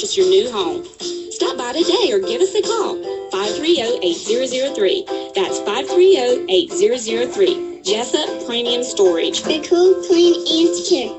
Just your new home. Stop by today or give us a call. 530-8003. That's 530-8003. Jessup Premium Storage. We're cool, clean, and secure.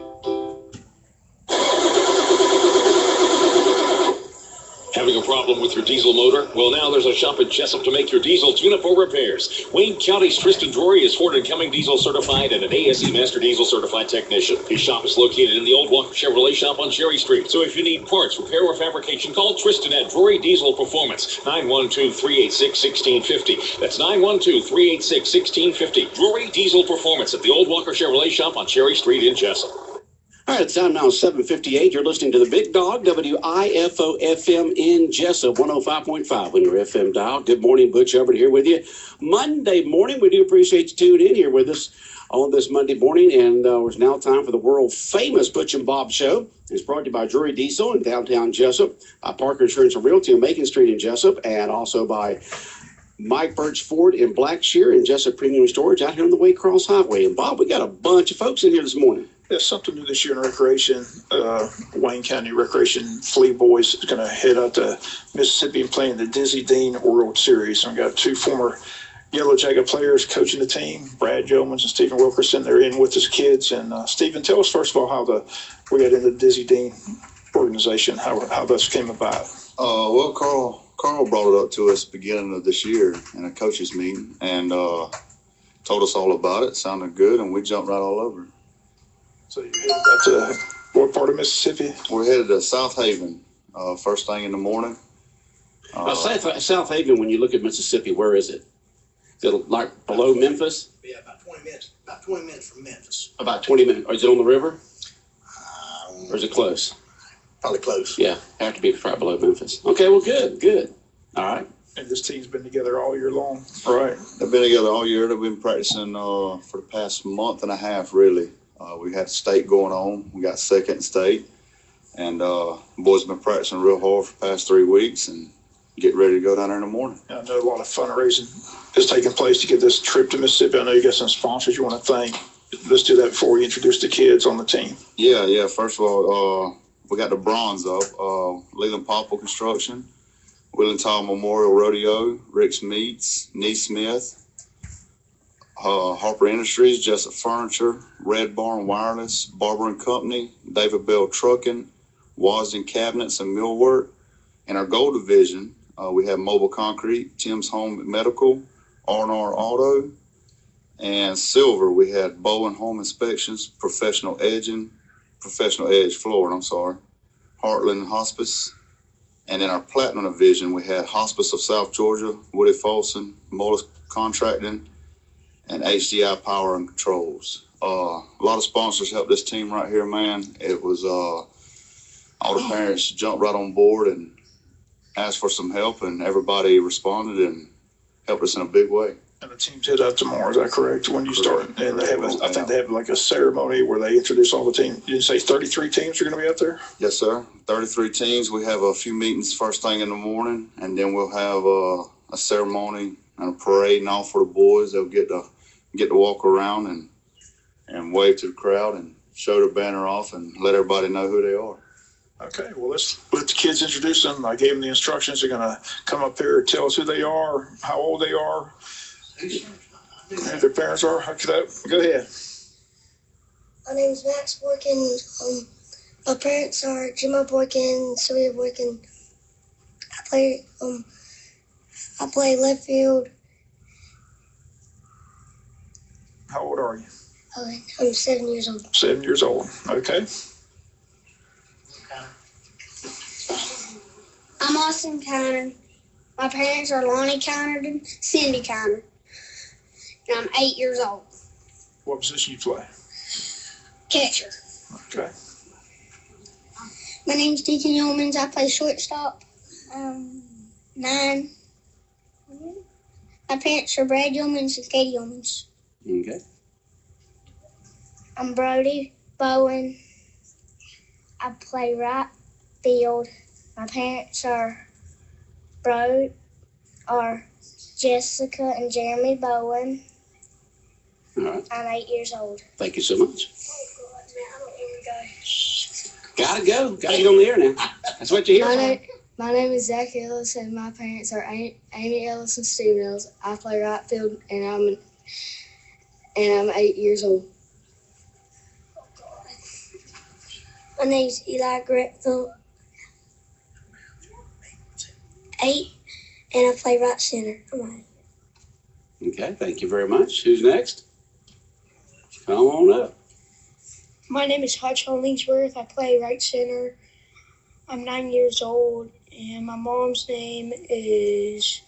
Having a problem with your diesel motor? Well, now there's a shop at Jessup to make your diesel tune-up or repairs. Wayne County's Tristan Drury is Ford and Cumming diesel certified and an ASE Master Diesel certified technician. His shop is located in the old Walker Chevrolet shop on Cherry Street. So if you need parts, repair, or fabrication, call Tristan at Drury Diesel Performance, 912-386-1650. That's 912-386-1650. Drury Diesel Performance at the old Walker Chevrolet shop on Cherry Street in Jessup. All right, it's time now 7:58. You're listening to the Big Dog, WIFO FM in Jessup, 105.5 on your FM dial. Good morning, Butch Hubbard here with you. Monday morning, we do appreciate you tuning in here with us on this Monday morning. And it's now time for the world-famous Butch and Bob Show. It's brought to you by Drury Diesel in downtown Jessup, by Parker Insurance and Realty on Macon Street in Jessup, and also by Mike Birch Ford in Blackshear and Jessup Premium Storage out here on the Waycross Highway. And Bob, we got a bunch of folks in here this morning. There's something new this year in recreation. Wayne County Recreation Flea Boys is going to head out to Mississippi and play in the Dizzy Dean World Series. And we've got two former Yellow Jacket players coaching the team, Brad Yeomans and Stephen Wilkerson. They're in with his kids. And Stephen, tell us first of all how we got into the Dizzy Dean organization, how this came about. Well, Carl brought it up to us beginning of this year in a coaches meeting and told us all about it. Sounded good, and we jumped right all over it. So you headed out to what part of Mississippi? We're headed to South Haven first thing in the morning. South Haven, when you look at Mississippi, where is it? Is it like below Memphis? Yeah, about 20 minutes. About 20 minutes from Memphis. About 20 minutes. Or is it on the river? Or is it close? Probably close. Yeah, have to be right below Memphis. Okay, well, good. All right. And this team's been together all year long, right? They've been together all year. They've been practicing for the past month and a half, really. We had state going on. We got second in state. And the boys have been practicing real hard for the past 3 weeks and getting ready to go down there in the morning. I know a lot of fundraising is taking place to get this trip to Mississippi. I know you got some sponsors you want to thank. Let's do that before we introduce the kids on the team. Yeah. First of all, we got the bronze up. Leland Popple Construction, Willentown Memorial Rodeo, Rick's Meats, Neesmith, Harper Industries, Jessup Furniture, Red Barn Wireless, Barber and Company, David Bell Trucking, Wasden Cabinets and Millwork. In our gold division, we have Mobile Concrete, Tim's Home Medical, R&R Auto, and silver we had Bowen Home Inspections, Professional Edge Flooring, Heartland Hospice. And in our platinum division, we had Hospice of South Georgia, Woody Folsom, Moelis Contracting, and HDI Power and Controls. A lot of sponsors helped this team right here, man. It was all the parents jumped right on board and asked for some help, and everybody responded and helped us in a big way. And the team's head out tomorrow, is that correct? When you start, and they have, I think they have like a ceremony where they introduce all the team. Did you say 33 teams are going to be out there? Yes, sir. 33 teams. We have a few meetings first thing in the morning, and then we'll have a ceremony and a parade and all for the boys. They'll get to walk around and wave to the crowd and show their banner off and let everybody know who they are. Okay, well, let's let the kids introduce them. I gave them the instructions. They're going to come up here and tell us who they are, how old they are, who their parents are. Go ahead. My name is Max Boykin. My parents are Gemma Boykin, Sylvia Boykin. I play left field. How old are you? I'm 7 years old. 7 years old. Okay. I'm Austin Conner. My parents are Lonnie Conner and Cindy Conner. And I'm 8 years old. What position you play? Catcher. Okay. My name's Deacon Yeomans. I play shortstop. 9. My parents are Brad Yeomans and Katie Yeomans. Okay. I'm Brody Bowen. I play right field. My parents are Jessica and Jeremy Bowen. All right. I'm 8 years old. Thank you so much. Gotta go. Gotta get on the air now. That's what you hear. My name is Zach Ellis, and my parents are Amy Ellis and Steven Ellis. I play right field, and I'm 8 years old. My name's Eli Gretfeld, 8, and I play right center. Come on. Okay, thank you very much. Who's next? Come on up. My name is Hutch Hollingsworth. I play right center. I'm 9 years old, and my mom's name is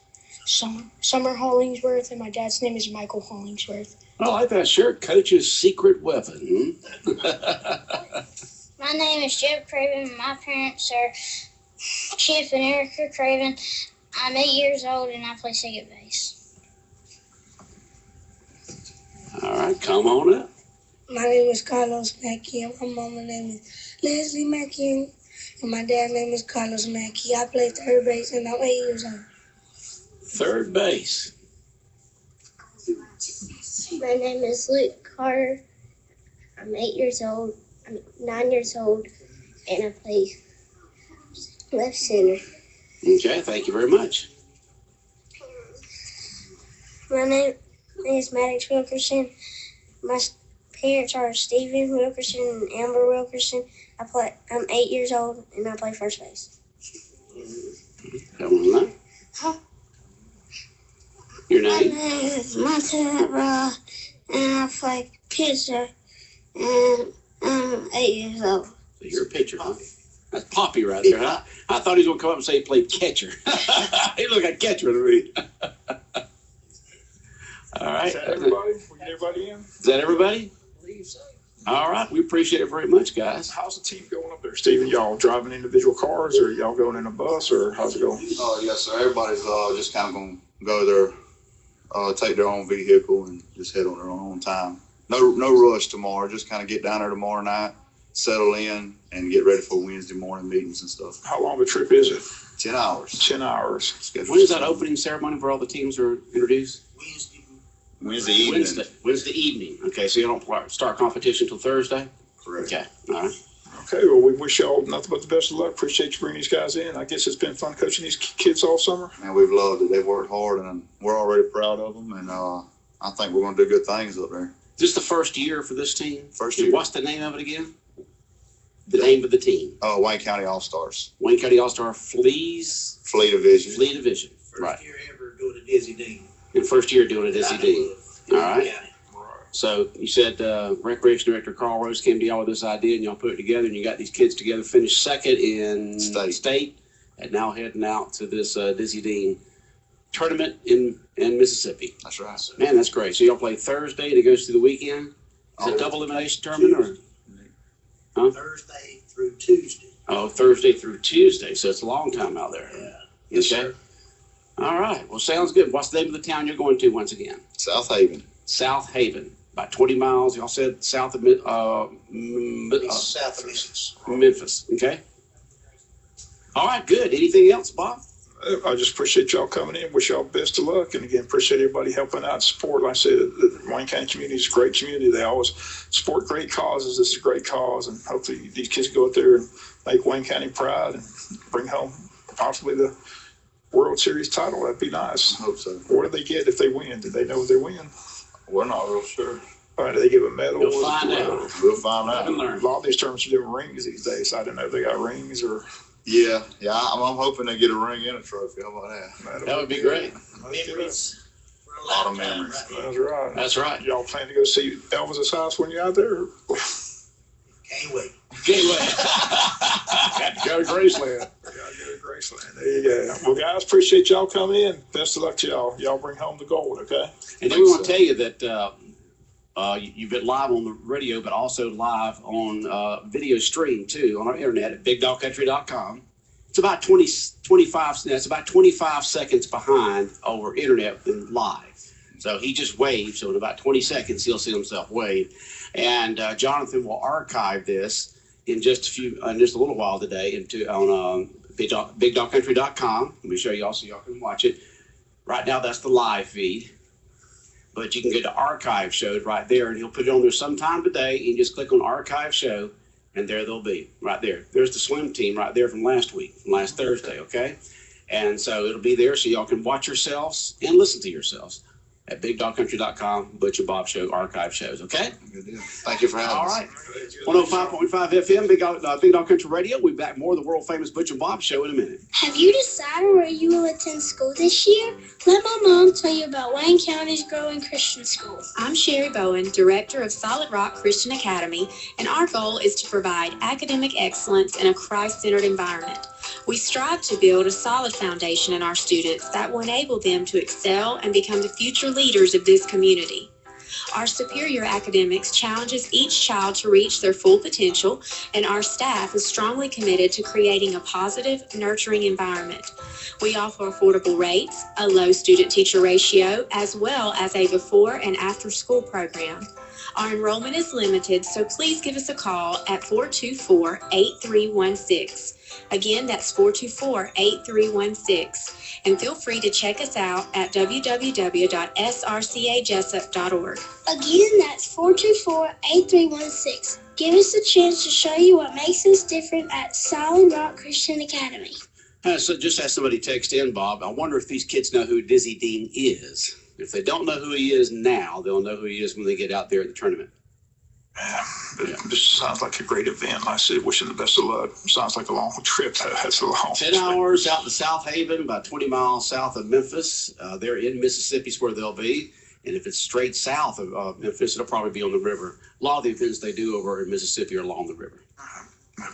Summer Hollingsworth, and my dad's name is Michael Hollingsworth. I like that shirt. Coach's secret weapon. My name is Jeb Craven. My parents are Chip and Erica Craven. I'm 8 years old, and I play second base. All right, come on up. My name is Carlos Mackey, and my mama's name is Leslie Mackey, and my dad's name is Carlos Mackey. I play third base, and I'm 8 years old. Third base. My name is Luke Carter. I'm 8 years old. I'm 9 years old, and I play left center. Okay, thank you very much. My name is Maddox Wilkerson. My parents are Stephen Wilkerson and Amber Wilkerson. I'm 8 years old, and I play first base. Come on up. Huh? Your My name? name is Montana, and I play pitcher, and I'm 8 years old. So you're a pitcher, huh? That's Poppy right there, huh? I thought he was going to come up and say he played catcher. He looked like a catcher to me. All right. Is that everybody? We get everybody in? Is that everybody? All right. We appreciate it very much, guys. How's the team going up there, Stephen? Y'all driving individual cars, or y'all going in a bus, or how's it going? Oh, yes, sir. Everybody's just kind of going to go there, take their own vehicle and just head on their own time. No rush tomorrow. Just kind of get down there tomorrow night, settle in, and get ready for Wednesday morning meetings and stuff. How long of a trip is it? 10 hours. 10 hours. Scheduled When is that opening ceremony where all the teams are introduced? Wednesday evening. Wednesday evening. Okay, so you don't start competition till Thursday? Correct. Okay, all right. Okay, well, we wish y'all nothing but the best of luck. Appreciate you bringing these guys in. I guess it's been fun coaching these kids all summer. Man, we've loved it. They've worked hard, and we're already proud of them, and I think we're going to do good things up there. Is this the first year for this team? First year. What's the name of it again? The name of the team? Wayne County All-Stars. Wayne County All-Star Fleas. Flea Division. Flea Division. Right. First year ever doing a Dizzy Dean. And first year doing it as ED. All right. Yeah. So you said Recreation Director Carl Rose came to y'all with this idea, and y'all put it together, and you got these kids together, finished second in state, and now heading out to this Dizzy Dean tournament in Mississippi. That's right. Man, that's great. So y'all play Thursday, and it goes through the weekend? Is it a double elimination tournament? Or? Thursday through Tuesday. Oh, Thursday through Tuesday. So it's a long time out there. Yeah. Yes, sir. All right. Well, sounds good. What's the name of the town you're going to once again? South Haven. South Haven. About 20 miles. Y'all said south of South of Memphis. Memphis. Okay. All right. Good. Anything else, Bob? I just appreciate y'all coming in. Wish y'all best of luck. And again, appreciate everybody helping out and support. Like I said, the Wayne County community is a great community. They always support great causes. This is a great cause. And hopefully these kids go out there and make Wayne County proud and bring home possibly the World Series title. That'd be nice. I hope so. What do they get if they win? Do they know if they win? We're not real sure. All right, do they give a medal? You'll find out. We'll find Live and out. learn. A lot of these tournaments are doing rings these days. So I don't know if they got rings or. Yeah. I'm hoping they get a ring and a trophy. How about that? That would be great. Memories. For A lot of lifetime memories. right here. That's right. That's right. Y'all plan to go see Elvis's house when you're out there? Can't wait. Can't wait. Got to go to Graceland. Got to go to Graceland. There you go. Well, guys, appreciate y'all coming in. Best of luck to y'all. Y'all bring home the gold, okay? And then we want to tell you that you've been live on the radio, but also live on video stream too on our internet at bigdogcountry.com. It's about 25 seconds behind over internet than live. So he just waved. So in about 20 seconds, he'll see himself wave. And Jonathan will archive this in just a little while today on bigdogcountry.com. Let me show you all so y'all can watch it. Right now, that's the live feed. But you can go to archive shows right there, and he'll put it on there sometime today, and just click on archive show, And there they'll be, right there. There's the swim team right there from last week, from last Thursday, okay? And so it'll be there so y'all can watch yourselves and listen to yourselves at BigDogCountry.com, Butch and Bob Show archive shows, okay? Good deal. Thank you for having All us. right. 105.5 FM, Big Dog Country Radio. We'll be back more of the world famous Butch and Bob Show in a minute. Have you decided where you will attend school this year? Let my mom tell you about Wayne County's growing Christian school. I'm Sherry Bowen, Director of Solid Rock Christian Academy, and our goal is to provide academic excellence in a Christ-centered environment. We strive to build a solid foundation in our students that will enable them to excel and become the future leaders of this community. Our superior academics challenges each child to reach their full potential, and our staff is strongly committed to creating a positive, nurturing environment. We offer affordable rates, a low student-teacher ratio, as well as a before and after school program. Our enrollment is limited, so please give us a call at 424-8316. Again, that's 424-8316. And feel free to check us out at www.srcajessup.org. Again, that's 424-8316. Give us a chance to show you what makes us different at Solid Rock Christian Academy. So just as somebody text in, Bob, I wonder if these kids know who Dizzy Dean is. If they don't know who he is now, they'll know who he is when they get out there at the tournament. This sounds like a great event. Like I said, wishing the best of luck. Sounds like a long trip. That's a long 10 hours out to South Haven, about 20 miles south of Memphis. They're in Mississippi is where they'll be. And if it's straight south of Memphis, it'll probably be on the river. A lot of the events they do over in Mississippi are along the river.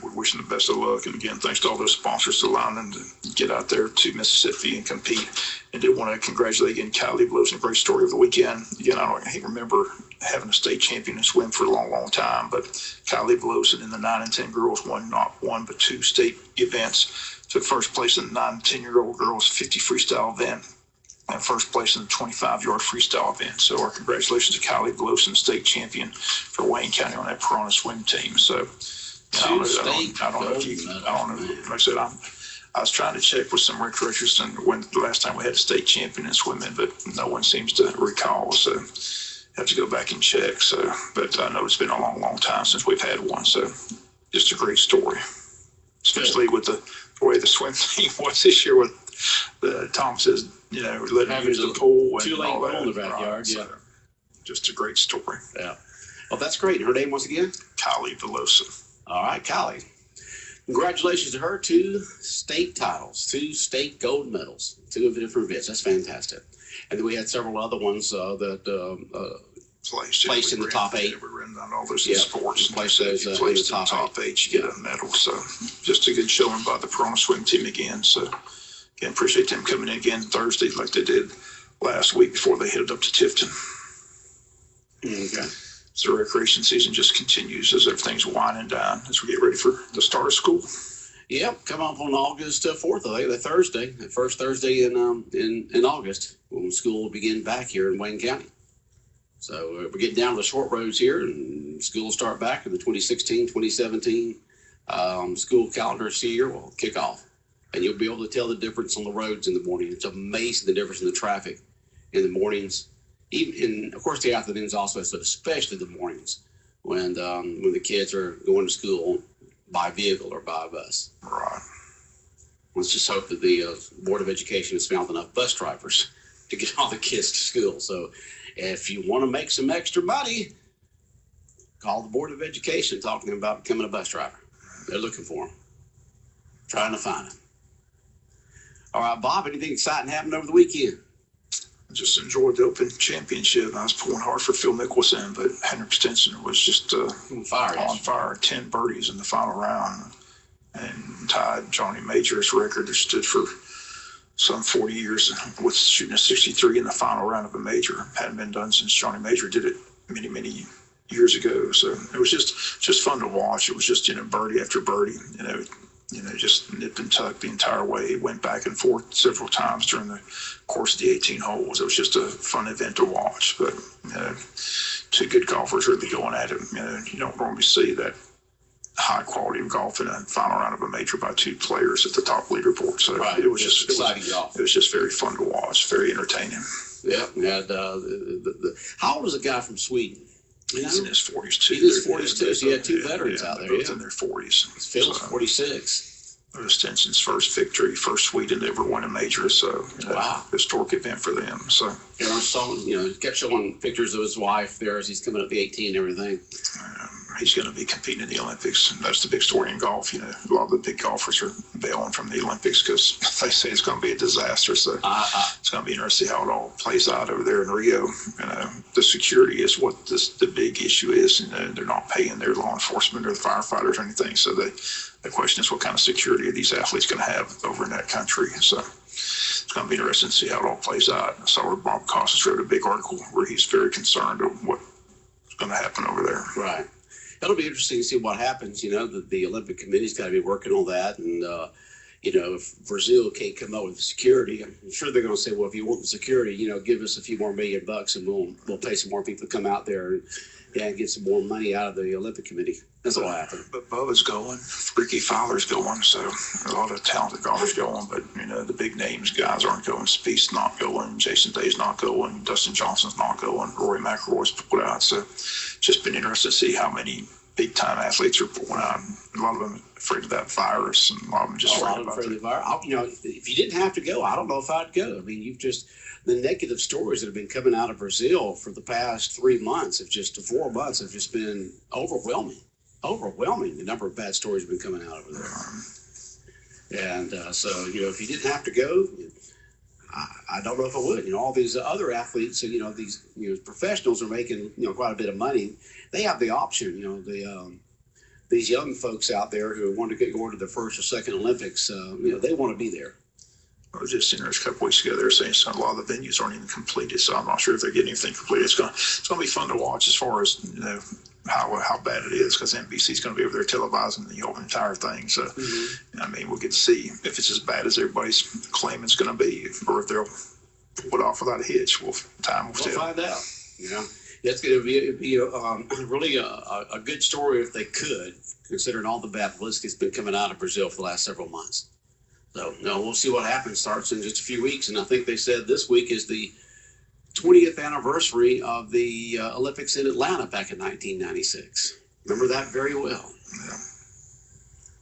We're wishing the best of luck. And again, thanks to all those sponsors allowing them to get out there to Mississippi and compete. And did want to congratulate again Kylie Blows, a great story of the weekend. Again, I remember having a state champion in swim for a long, long time, but Kylie Blows in the 9 and 10 girls won not one but two state events. Took first place in the 9 and 10-year-old girls 50 freestyle event and first place in the 25-yard freestyle event. So our congratulations to Kylie Blows, state champion for Wayne County on that Piranha swim team. So I don't know if you, like I said, I was trying to check with some recruiters and when the last time we had a state champion in swimming, but no one seems to recall. So have to go back and check. So, but I know it's been a long, long time since we've had one. So just a great story, especially with the way the swim team was this year with the Tom says, letting them use the pool and all that. In the backyard, so, just a great story. Yeah. Well, that's great. Her name once again? Kylie Velosa. All right, Kylie. Congratulations to her. 2 state titles, 2 state gold medals, 2 of the different events. That's fantastic. And then we had several other ones that placed in the top 8. We ran down all those Placed sports. those in the top 8, you get a medal. So just a good showing by the Piranha swim team again. So again, appreciate them coming in again Thursday like they did last week before they headed up to Tifton. Okay. So the recreation season just continues as everything's winding down as we get ready for the start of school. Yep, come up on August 4th, I think, the Thursday, the first Thursday in August, when school will begin back here in Wayne County. So we're getting down to the short roads here, and school will start back in the 2016-2017 school calendar year will kick off. And you'll be able to tell the difference on the roads in the morning. It's amazing the difference in the traffic in the mornings. Even in, of course, the afternoons also, but especially the mornings when the kids are going to school by vehicle or by bus. Right. Let's just hope that the Board of Education has found enough bus drivers to get all the kids to school. So if you want to make some extra money, call the Board of Education, talk to them about becoming a bus driver. They're looking for them, trying to find them. All right, Bob, anything exciting happened over the weekend? Just enjoyed the Open Championship. I was pulling hard for Phil Mickelson, but Henrik Stenson was just on fire. 10 birdies in the final round and tied Johnny Major's record that stood for some 40 years with shooting a 63 in the final round of a major. Hadn't been done since Johnny Major did it many, many years ago. So it was just fun to watch. It was just, birdie after birdie, just nip and tuck the entire way. It went back and forth several times during the course of the 18 holes. It was just a fun event to watch. But 2 good golfers really going at it. You don't normally see that high quality of golf in a final round of a major by 2 players at the top leaderboard. So right. It was just exciting golf. It was just very fun to watch. Very entertaining. Yeah. We had how old is a guy from Sweden? He's in his 40s too. He's in his They're- 40s too, so you had two veterans out there, Both yeah. in their 40s. Phil's So, 46. it was Stinson's first victory, first Sweden to ever win a major. So, Wow. historic event for them. So, And I saw, kept showing pictures of his wife there as he's coming up the 18 and everything. he's going to be competing in the Olympics. And that's the big story in golf. A lot of the big golfers are bailing from the Olympics because they say it's going to be a disaster. So it's going to be interesting to see how it all plays out over there in Rio. The security is what the big issue is. They're not paying their law enforcement or the firefighters or anything. So the question is, what kind of security are these athletes going to have over in that country? So it's going to be interesting to see how it all plays out. I saw where Bob Costas wrote a big article where he's very concerned of what's going to happen over there. Right. It'll be interesting to see what happens. The Olympic Committee's got to be working on that. And, if Brazil can't come up with the security, I'm sure they're going to say, well, if you want the security, give us a few more $1 million and we'll pay some more people to come out there and get some more money out of the Olympic Committee. That's what will happen. But Bubba's going, Ricky Fowler's going, so a lot of talented golfers going, but the big names guys aren't going. Spieth's not going, Jason Day's not going, Dustin Johnson's not going, Rory McIlroy's pulled out. So just been interested to see how many big time athletes are pulling out. A lot of them afraid of that virus, and a lot of them just afraid about afraid it. of the virus. If you didn't have to go, I don't know if I'd go. I mean, the negative stories that have been coming out of Brazil for the past 4 months have just been overwhelming. The number of bad stories have been coming out over there. And so, if you didn't have to go, I don't know if I would. All these other athletes, these professionals are making quite a bit of money. They have the option. These young folks out there who want to get going to their first or second Olympics, they want to be there. I was just interested a couple weeks ago. They were saying a lot of the venues aren't even completed, so I'm not sure if they're getting anything completed. It's going to be fun to watch as far as how bad it is, because NBC's going to be over there televising the whole entire thing. So we'll get to see if it's as bad as everybody's claiming it's going to be, or if they'll pull it off without a hitch. Time will tell. We'll find out. It's going to be really a good story if they could, considering all the bad publicity that's been coming out of Brazil for the last several months. So, we'll see what happens. Starts in just a few weeks. And I think they said this week is the 20th anniversary of the Olympics in Atlanta back in 1996. Remember that very well. Yeah.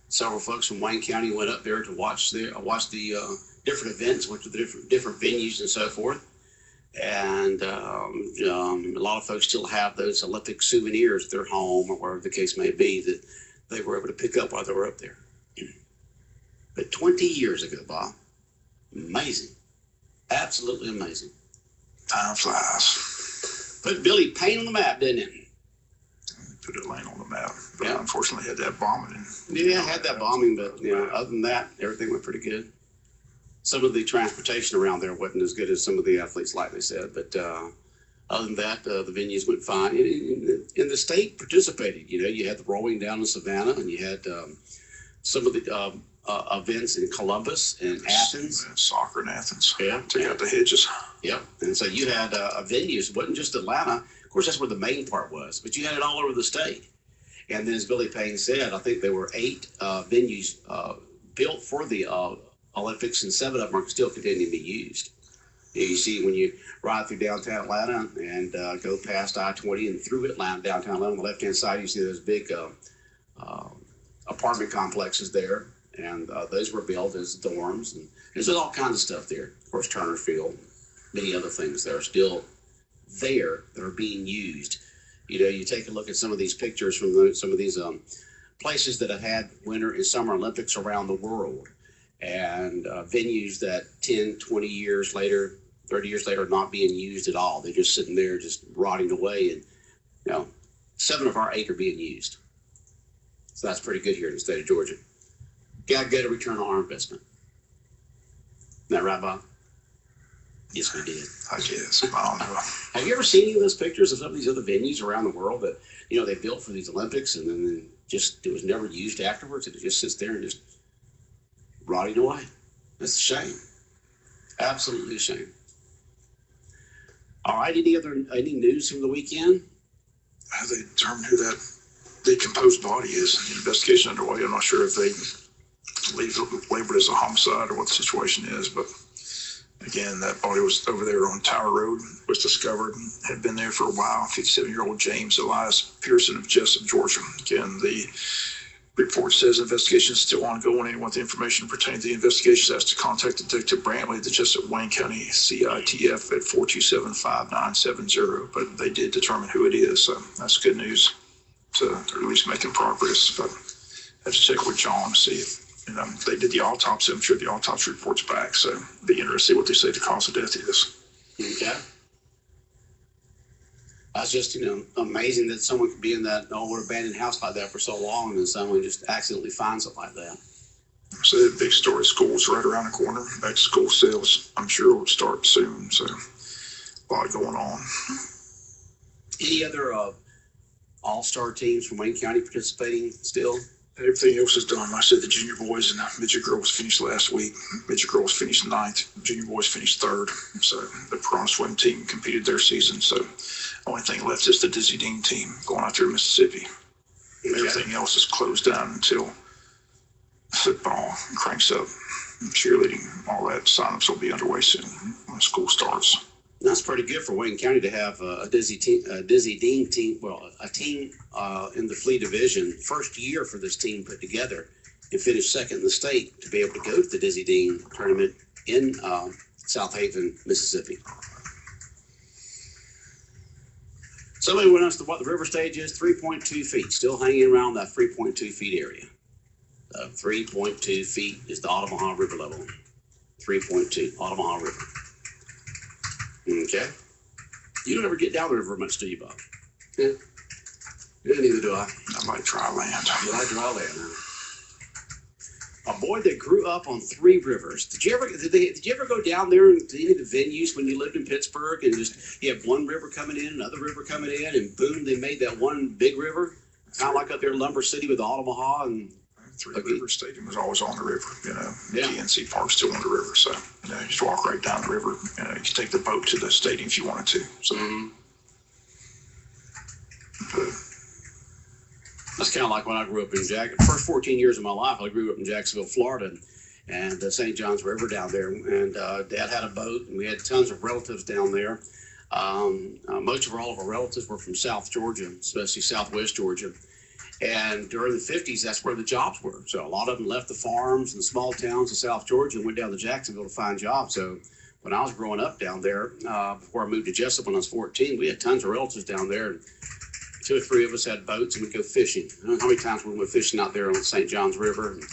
Several folks from Wayne County went up there to watch the different events, went to the different venues and so forth. And a lot of folks still have those Olympic souvenirs at their home or wherever the case may be that they were able to pick up while they were up there. But 20 years ago, Bob, amazing, absolutely amazing. Time flies. Put Billy Payne on the map, didn't it? Put Atlanta on the map. But Yeah. unfortunately had that bombing. Yeah, had that bombing, but other than that, everything went pretty good. Some of the transportation around there wasn't as good as some of the athletes, like they said, but other than that, the venues went fine. And the state participated. You had the rowing down in Savannah, and you had some of the events in Columbus and Athens. Soccer in Athens. Yeah. Took out the hedges. Yep. And so you had venues. It wasn't just Atlanta. Of course, that's where the main part was, but you had it all over the state. And then, as Billy Payne said, I think there were 8 venues built for the Olympics, and 7 of them are still continuing to be used. You see, when you ride through downtown Atlanta and go past I-20 and through Atlanta, downtown Atlanta, on the left-hand side, you see those big apartment complexes there. And those were built as dorms, and there's all kinds of stuff there. Of course, Turner Field, many other things that are still there that are being used. You take a look at some of these pictures from some of these places that have had Winter and Summer Olympics around the world, and venues that 10, 20 years later, 30 years later, are not being used at all. They're just sitting there, just rotting away. And 7 of our 8 are being used. So that's pretty good here in the state of Georgia. Got to get a return on our investment. Isn't that right, Bob? Yes, we did. I guess. I don't know. Have you ever seen any of those pictures of some of these other venues around the world that, they built for these Olympics, and then just it was never used afterwards? It just sits there and just rotting away. That's a shame. Absolutely a shame. All right. Any news from the weekend? Have they determined who that decomposed body is? The investigation underway. I'm not sure if they labeled it as a homicide or what the situation is, but Again, that body was over there on Tower Road, was discovered, and had been there for a while. 57-year-old James Elias Pearson of Jessup, Georgia. Again, the report says investigation is still ongoing. Anyone with information pertaining to the investigation has to contact Detective Brantley at the Jessup Wayne County CITF at 427-5970. But they did determine who it is, so that's good news. So they're at least making progress. But I have to check with John to see if they did the autopsy. I'm sure the autopsy report's back, so it'll be interesting to see what they say the cause of death is. Okay. That's just, amazing that someone could be in that old abandoned house like that for so long and then someone just accidentally finds it like that. So the big story, school's right around the corner. Back to school sales, I'm sure will start soon, so a lot going on. Any other all-star teams from Wayne County participating still? Everything else is done. I said the junior boys and midget girls finished last week. Midget girls finished 9th. Junior boys finished 3rd. So the prom swim team competed their season. So the only thing left is the Dizzy Dean team going out there in Mississippi. Okay. Everything else is closed down until football cranks up. Cheerleading, all that signups will be underway soon when school starts. That's pretty good for Wayne County to have a Dizzy Dean team, a team in the Flea Division, first year for this team put together and finish 2nd in the state to be able to go to the Dizzy Dean tournament in South Haven, Mississippi. Somebody went us to what the river stage is, 3.2 feet, still hanging around that 3.2 feet area. 3.2 feet is the Ottawa River level. 3.2, Ottawa River. Okay. You don't ever get down the river much, do you, Bob? Yeah. Neither do I. I like dry land. You like dry land, huh? A boy that grew up on 3 rivers. Did you ever go down there to any of the venues when you lived in Pittsburgh and just you have one river coming in, another river coming in, and boom, they made that one big river? Kind of like up there in Lumber City with Omaha and Three River Stadium was always on the river, Yeah. GNC Park's still on the river, so, you just walk right down the river. You could take the boat to the stadium if you wanted to, so. That's kind of like when I grew up in first 14 years of my life, I grew up in Jacksonville, Florida, and St. John's River down there. And Dad had a boat, and we had tons of relatives down there. Most of all of our relatives were from South Georgia, especially Southwest Georgia. And during the 50s, that's where the jobs were. So a lot of them left the farms and small towns of South Georgia and went down to Jacksonville to find jobs. So when I was growing up down there, before I moved to Jessup when I was 14, we had tons of relatives down there. And 2 or 3 of us had boats and we'd go fishing. I don't know how many times we went fishing out there on the St. John's River, and,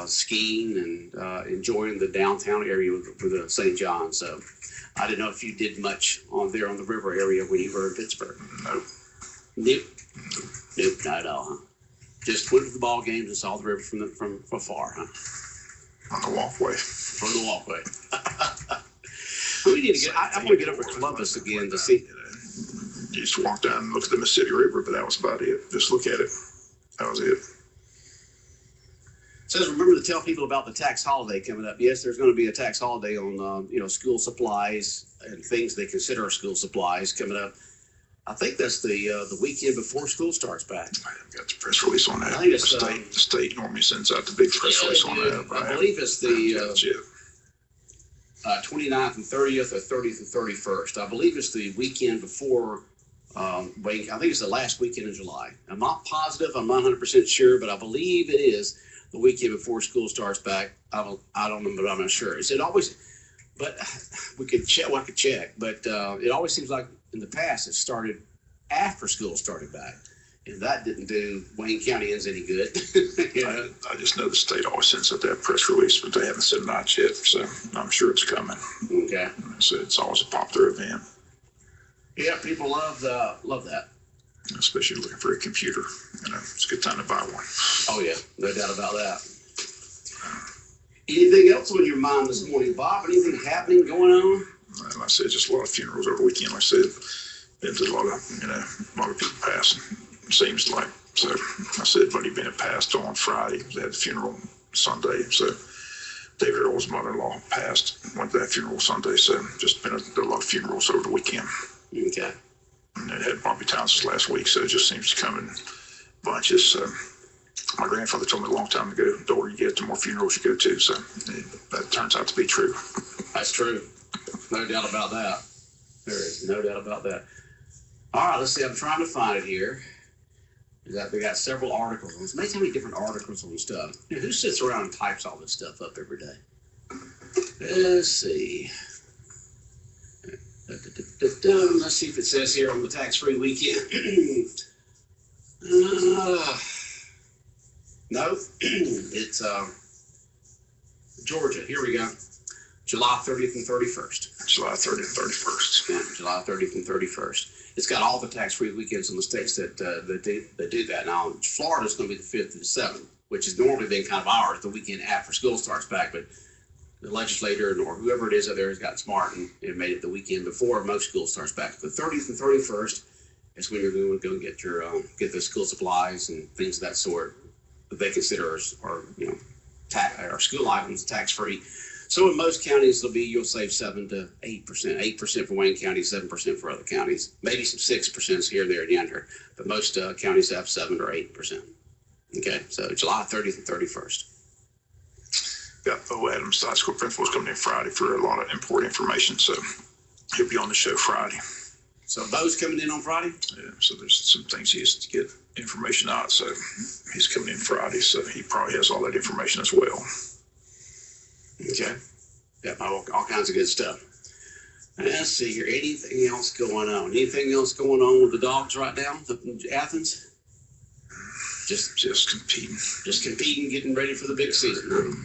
skiing and enjoying the downtown area with the St. John. So I didn't know if you did much on there on the river area when you were in Pittsburgh. Nope. Nope, not at all, huh? Just went to the ball games and saw the river from afar, huh? On the walkway. From the walkway. We need to get. I want to get up to Columbus again to see. You just walk down and look at the Mississippi River, but that was about it. Just look at it. That was it. It says, remember to tell people about the tax holiday coming up. Yes, there's going to be a tax holiday on, school supplies and things they consider school supplies coming up. I think that's the weekend before school starts back. I haven't got the press release on that. I think it's, the state normally sends out the big press release on that. I believe it's the 29th and 30th or 30th and 31st. I believe it's the weekend before I think it's the last weekend in July. I'm not positive. I'm not 100% sure, but I believe it is the weekend before school starts back. I don't know, but I'm not sure. Is it always? But we could check. Well, I could check. But it always seems like in the past it started after school started back, and that didn't do Wayne Countyans any good. I just know the state always sends out that press release, but they haven't sent it out yet, so I'm sure it's coming. Okay. So it's always a popular event. Yeah, people love that. Especially looking for a computer. It's a good time to buy one. Oh yeah, no doubt about that. Anything else on your mind this morning, Bob? Anything happening going on? Like I said, just a lot of funerals over the weekend. Like I said, there's a lot of people passing, it seems like. So I said, Buddy Bennett passed on Friday. They had the funeral Sunday. So David Earl's mother-in-law passed, went to that funeral Sunday. So just been a lot of funerals over the weekend. Okay. And they had Bobby Townsend's last week, so it just seems to come in bunches. So my grandfather told me a long time ago, the older you get, the more funerals you go to. So that turns out to be true. That's true. No doubt about that. There is no doubt about that. All right, let's see. I'm trying to find it here. We got several articles on this. Maybe how many different articles on stuff. You know, who sits around and types all this stuff up every day? Let's see. Let's see if it says here on the tax-free weekend. No, it's Georgia. Here we go. July 30th and 31st. July 30th and 31st. Yeah, July 30th and 31st. It's got all the tax-free weekends in the states that do that. Now, Florida's going to be the 5th and 7th, which has normally been kind of ours, the weekend after school starts back. But the legislator or whoever it is out there has gotten smart and made it the weekend before most school starts back. The 30th and 31st is when you're going to go and get your get the school supplies and things of that sort that they consider are school items tax-free. So in most counties, you'll save 7 to 8%. 8% for Wayne County, 7% for other counties. Maybe some 6% here, there, and yonder. But most counties have 7 or 8%. Okay, so July 30th and 31st. Got Bo Adams, the high school principal, is coming in Friday for a lot of important information. So he'll be on the show Friday. So Bo's coming in on Friday? Yeah, so there's some things he has to get information out. So he's coming in Friday. So he probably has all that information as well. Okay. Yeah, all kinds of good stuff. Let's see here. Anything else going on? Anything else going on with the Dogs right now up in Athens? Just competing. Just competing, getting ready for the big season. Huh?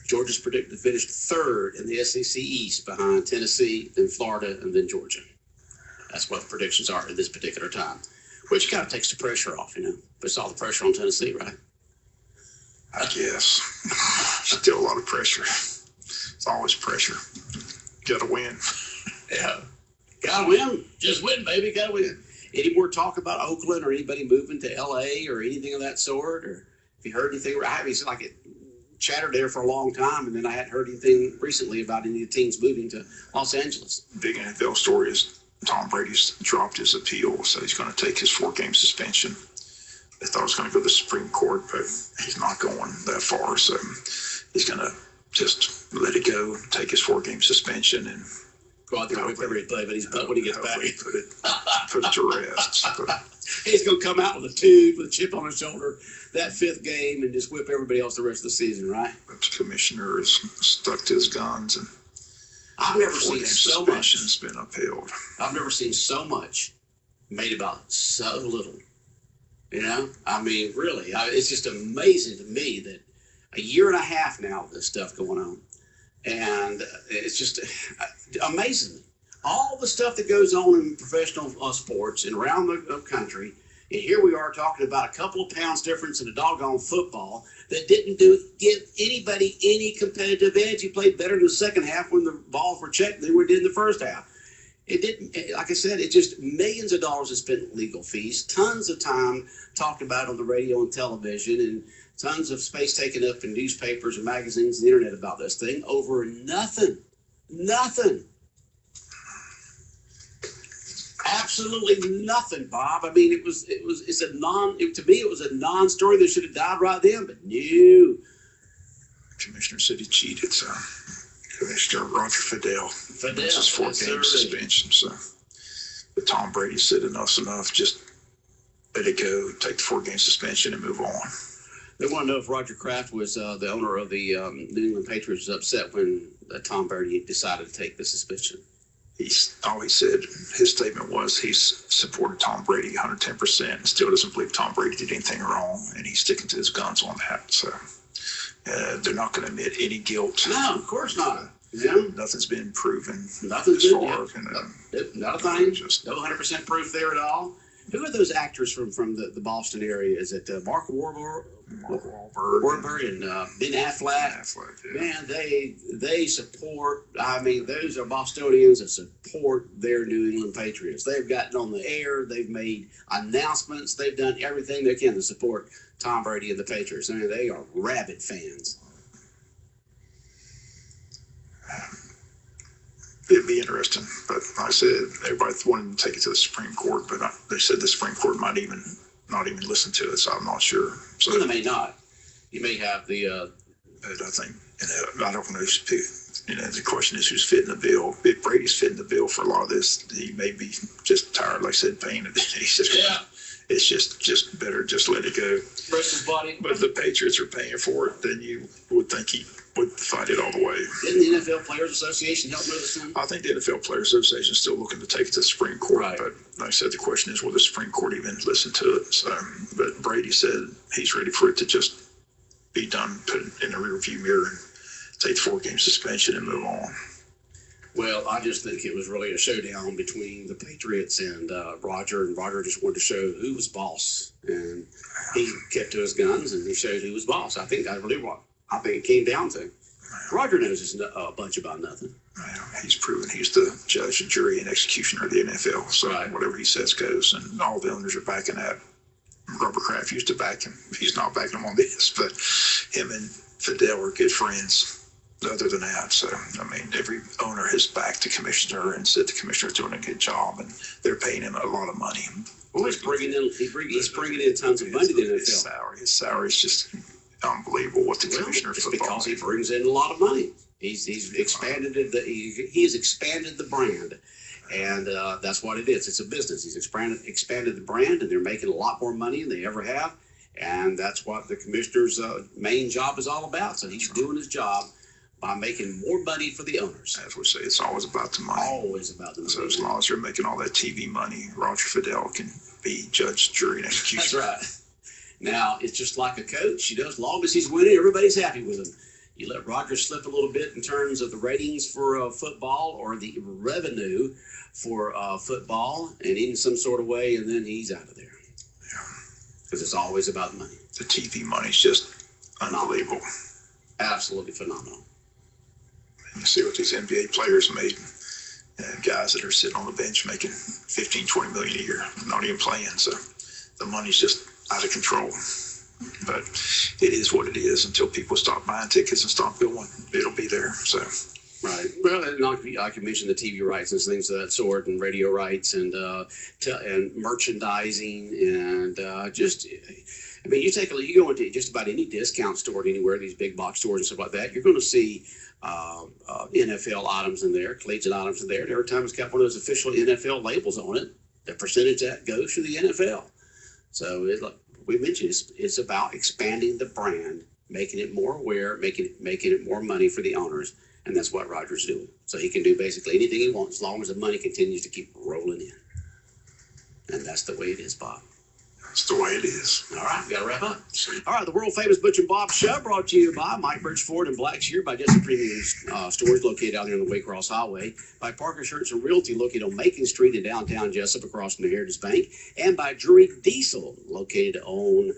Georgia's predicted to finish 3rd in the SEC East behind Tennessee, then Florida, and then Georgia. That's what the predictions are at this particular time, which kind of takes the pressure off, Puts all the pressure on Tennessee, right? I guess. Still a lot of pressure. It's always pressure. Gotta win. Yeah. Gotta win. Just win, baby. Gotta win. Any more talk about Oakland or anybody moving to LA or anything of that sort? Or if you heard anything, it's like it chattered there for a long time, and then I hadn't heard anything recently about any of the teams moving to Los Angeles. Big NFL story is Tom Brady's dropped his appeal, so he's going to take his 4-game suspension. They thought it was going to go to the Supreme Court, but he's not going that far, so he's going to just let it go, take his 4-game suspension, and go out there and whip every play, but when he gets back, put it to rest. But he's going to come out with a tube, with a chip on his shoulder, that 5th game, and just whip everybody else the rest of the season, right? The commissioner is stuck to his guns, and I've never seen so much. Suspension's been upheld. I've never seen so much made about so little. I mean, really, it's just amazing to me that a year and a half now of this stuff going on. And it's just amazing. All the stuff that goes on in professional sports and around the country. And here we are talking about a couple of pounds difference in a doggone football that didn't give anybody any competitive edge. He played better in the second half when the balls were checked than we did in the first half. It didn't, like I said, it just millions of dollars is spent in legal fees, tons of time talked about on the radio and television, and tons of space taken up in newspapers and magazines and the internet about this thing over nothing. Absolutely nothing, Bob. I mean, it was a non-story that should have died right then, but no. Commissioner said he cheated, so Commissioner Roger Fidel. This is 4-game suspension, so. But Tom Brady said enough's enough, just let it go, take the 4-game suspension and move on. They want to know if Roger Kraft was the owner of the New England Patriots was upset when Tom Brady decided to take the suspension. All he said, his statement was he's supported Tom Brady 110% and still doesn't believe Tom Brady did anything wrong, and he's sticking to his guns on that. So they're not going to admit any guilt. No, of course not. Yeah. Nothing's been proven. Nothing's as been far. Not a thing. Just no 100% proof there at all. Who are those actors from the Boston area? Is it Mark Wahlberg and Ben Affleck? Yeah. Man, they support. I mean, those are Bostonians that support their New England Patriots. They've gotten on the air. They've made announcements. They've done everything they can to support Tom Brady and the Patriots. I mean, they are rabid fans. It'd be interesting, but like I said, everybody wanted to take it to the Supreme Court, but they said the Supreme Court might not even listen to it, so I'm not sure. So they may not. You may have the. But I think, I don't know, The question is who's fitting the bill. If Brady's fitting the bill for a lot of this, he may be just tired, like I said, paying it. He's just, it's just better just let it go. Rest his body. But if the Patriots are paying for it, then you would think he would fight it all the way. Didn't the NFL Players Association help move this thing? I think the NFL Players Association is still looking to take it to the Supreme Court. Right. But like I said, the question is, will the Supreme Court even listen to it? So, but Brady said he's ready for it to just be done, put it in the rearview mirror, and take the 4-game suspension and move on. Well, I just think it was really a showdown between the Patriots and Roger, and Roger just wanted to show who was boss, and he kept to his guns and he showed who was boss. I think it came down to Roger knows a bunch about nothing. Well, he's proven he's the judge and jury and executioner of the NFL. So Right. whatever he says goes, and all the owners are backing that. Robert Kraft used to back him. He's not backing him on this, but him and Fidel are good friends. Other than that, so I mean, every owner has backed the commissioner and said the commissioner's doing a good job, and they're paying him a lot of money. Well, he's bringing in tons of money to the His NFL. his salary is just unbelievable. What the Well, commissioner of it's football. because he brings in a lot of money. He's expanded he has expanded the brand, and that's what it is. It's a business. He's expanded the brand, and they're making a lot more money than they ever have, and that's what the commissioner's main job is all about. So he's doing his job by making more money for the owners. As we say, it's always about the money. Always about the money. So as long as they're making all that TV money, Roger Fidel can be judge, jury, and That's executioner. right. Now, it's just like a coach. As long as he's winning, everybody's happy with him. You let Roger slip a little bit in terms of the ratings for football or the revenue for football and in some sort of way, and then he's out of there. Because it's always about money. The TV money's just unbelievable. Absolutely phenomenal. You see what these NBA players made. Guys that are sitting on the bench making 15, 20 million a year, not even playing. So the money's just out of control. But it is what it is until people stop buying tickets and stop going. It'll be there. So Right. Well, and I can mention the TV rights and things of that sort, and radio rights, and merchandising, and just. I mean, you go into just about any discount store anywhere, these big box stores and stuff like that, you're going to see NFL items in there, collegiate items in there. And every time it's got one of those official NFL labels on it, the percentage that goes to the NFL. So like we mentioned, it's about expanding the brand, making it more aware, making it more money for the owners, and that's what Roger's doing. So he can do basically anything he wants as long as the money continues to keep rolling in, and that's the way it is, Bob. that's the way it is. All right, we got to wrap up. All right, the world famous Butch and Bob Show brought to you by Mike Bridgeford and Blackshear, by Jesse Premium Stores located out there on the Waycross Highway, by Parker Shirts and Realty located on Macon Street in downtown Jessup across from the Heritage Bank, and by Drury Diesel located on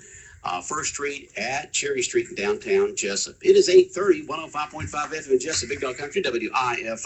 First Street at Cherry Street in downtown Jessup. It is 8:30, 105.5 FM in Jessup, Big Dog Country, WIF.